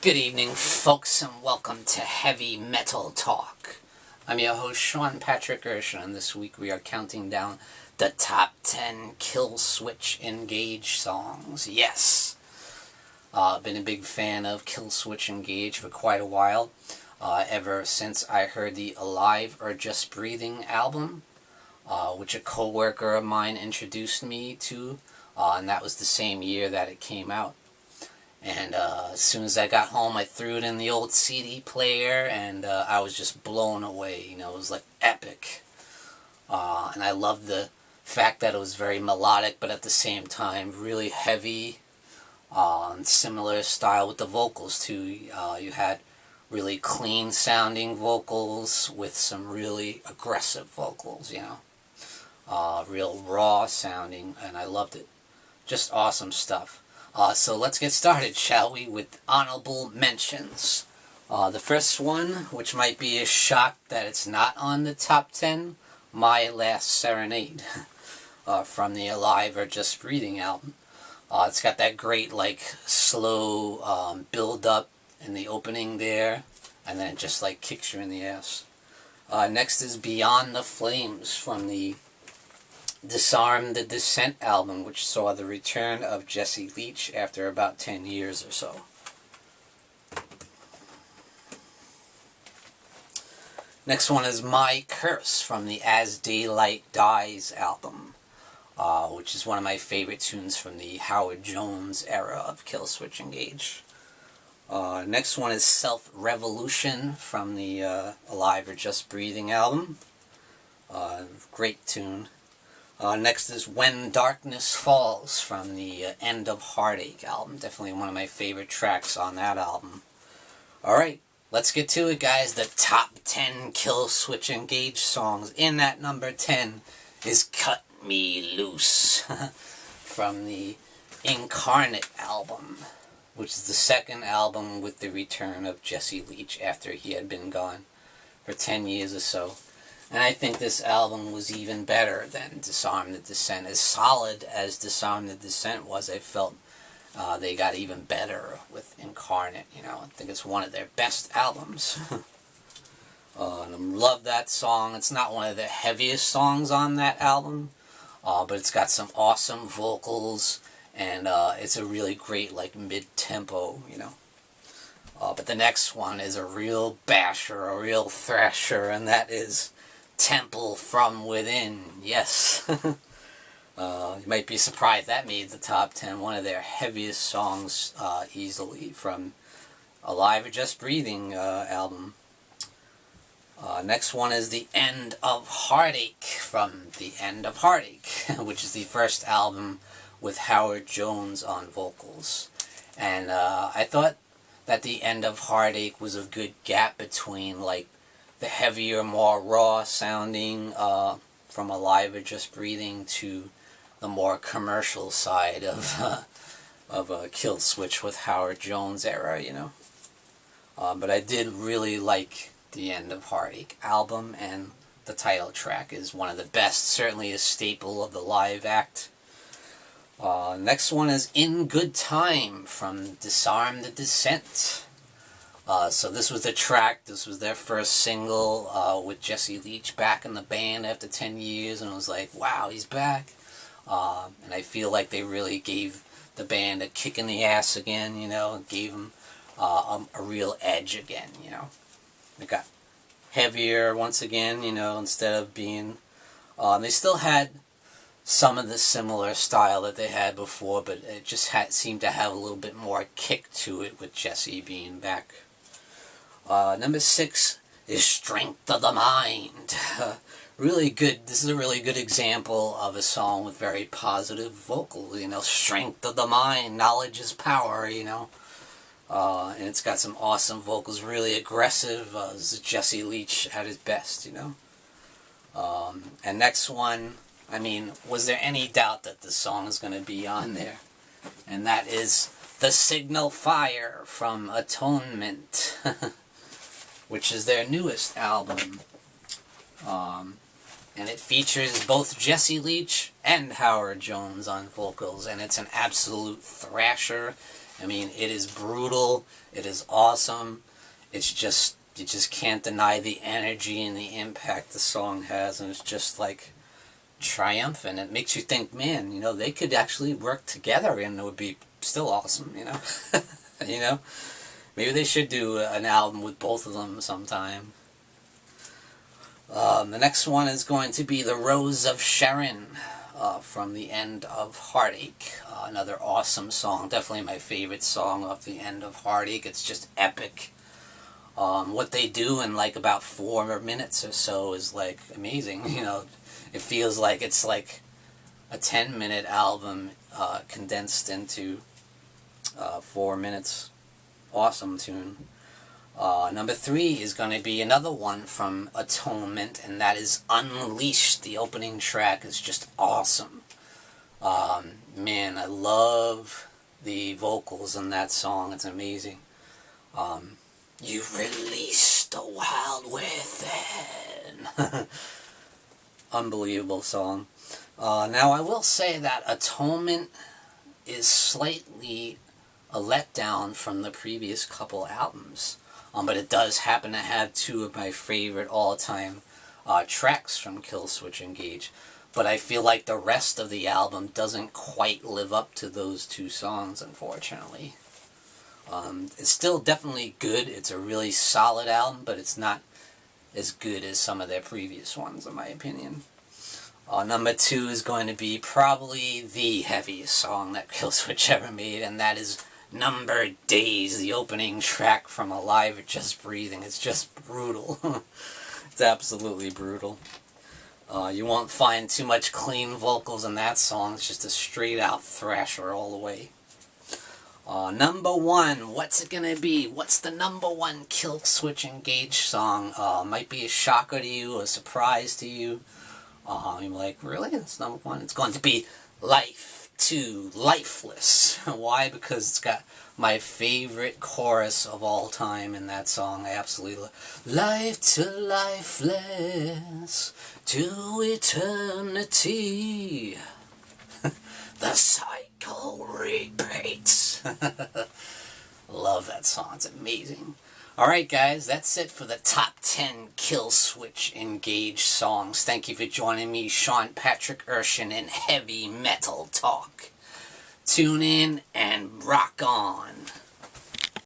Good evening, folks, and welcome to Heavy Metal Talk. I'm your host, Sean Patrick Erschen, and this week we are counting down the top 10 Killswitch Engage songs. Yes! Been a big fan of Killswitch Engage for quite a while, ever since I heard the Alive or Just Breathing album, which a co-worker of mine introduced me to, and that was the same year that it came out. And as soon as I got home, I threw it in the old CD player, and I was just blown away. You know, it was like epic. And I loved the fact that it was very melodic, but at the same time really heavy, and similar style with the vocals too. You had really clean sounding vocals with some really aggressive vocals, you know. Real raw sounding, and I loved it. Just awesome stuff. So let's get started, shall we, with honorable mentions. The first one, which might be a shock that it's not on the top 10, My Last Serenade, from the Alive or Just Breathing album. It's got that great, like, slow build-up in the opening there, and then it just, like, kicks you in the ass. Next is Beyond the Flames from the Disarm the Descent album, which saw the return of Jesse Leach after about 10 years or so. Next one is My Curse from the As Daylight Dies album, which is one of my favorite tunes from the Howard Jones era of Killswitch Engage. Next one is Self-Revolution from the Alive or Just Breathing album. Great tune. Next is When Darkness Falls from the End of Heartache album. Definitely one of my favorite tracks on that album. Alright, let's get to it, guys. The top 10 Killswitch Engage songs. In at number 10 is Cut Me Loose from the Incarnate album, which is the second album with the return of Jesse Leach after he had been gone for 10 years or so. And I think this album was even better than Disarm the Descent. As solid as Disarm the Descent was, I felt they got even better with Incarnate. You know, I think it's one of their best albums. And I love that song. It's not one of the heaviest songs on that album, but it's got some awesome vocals, and it's a really great, like, mid-tempo, you know. But the next one is a real basher, a real thrasher, and that is Temple from Within. Yes. You might be surprised that made the top 10. One of their heaviest songs, easily, from Alive or Just Breathing album. Next one is The End of Heartache from The End of Heartache, which is the first album with Howard Jones on vocals. And I thought that The End of Heartache was a good gap between, like, the heavier, more raw sounding from Alive or Just Breathing to the more commercial side of Killswitch with Howard Jones era, you know. But I did really like the End of Heartache album, and the title track is one of the best, certainly a staple of the live act. Next one is In Good Time from Disarm the Descent. So this was the track, this was their first single with Jesse Leach back in the band after 10 years, and it was like, wow, he's back. And I feel like they really gave the band a kick in the ass again, you know, and gave them a real edge again, you know. They got heavier once again, you know, instead of being... they still had some of the similar style that they had before, but it just seemed to have a little bit more kick to it with Jesse being back. Number 6 is Strength of the Mind. Really good. This is a really good example of a song with very positive vocals, you know. Strength of the mind, knowledge is power, you know. And it's got some awesome vocals, really aggressive. This is Jesse Leach at his best, you know. And next one, I mean, was there any doubt that this song is going to be on there? And that is The Signal Fire from Atonement, which is their newest album. And it features both Jesse Leach and Howard Jones on vocals, and it's an absolute thrasher, I mean, it is brutal. It is awesome. It's just, you just can't deny the energy and the impact the song has, and it's just like triumphant. It makes you think, man, you know, they could actually work together and it would be still awesome, you know? You know? Maybe they should do an album with both of them sometime. The next one is going to be The Rose of Sharon from The End of Heartache. Another awesome song. Definitely my favorite song off The End of Heartache. It's just epic. What they do in like about 4 minutes or so is like amazing. You know, it feels like it's like a 10-minute album condensed into 4 minutes. Awesome tune. Number 3 is going to be another one from Atonement, and that is Unleash. The opening track is just awesome. Man, I love the vocals in that song. It's amazing. You release the wild within. Unbelievable song. Now, I will say that Atonement is slightly a letdown from the previous couple albums. But it does happen to have 2 of my favorite all-time tracks from Killswitch Engage. But I feel like the rest of the album doesn't quite live up to those 2 songs, unfortunately. It's still definitely good. It's a really solid album, but it's not as good as some of their previous ones, in my opinion. Number 2 is going to be probably the heaviest song that Killswitch ever made, and that is Numbered Days, the opening track from Alive or Just Breathing. It's just brutal. It's absolutely brutal. You won't find too much clean vocals in that song. It's just a straight out thrasher all the way. Number 1, what's it gonna be? What's the number 1 Killswitch Engage song? Might be a shocker to you, a surprise to you. You're like, really? That's number 1? It's going to be Life to Lifeless. Why? Because it's got my favorite chorus of all time in that song. I absolutely love Life to Lifeless, to eternity. The cycle repeats. Love that song. It's amazing. Alright guys, that's it for the top 10 Killswitch Engage songs. Thank you for joining me, Sean Patrick Erschen, in Heavy Metal Talk. Tune in and rock on.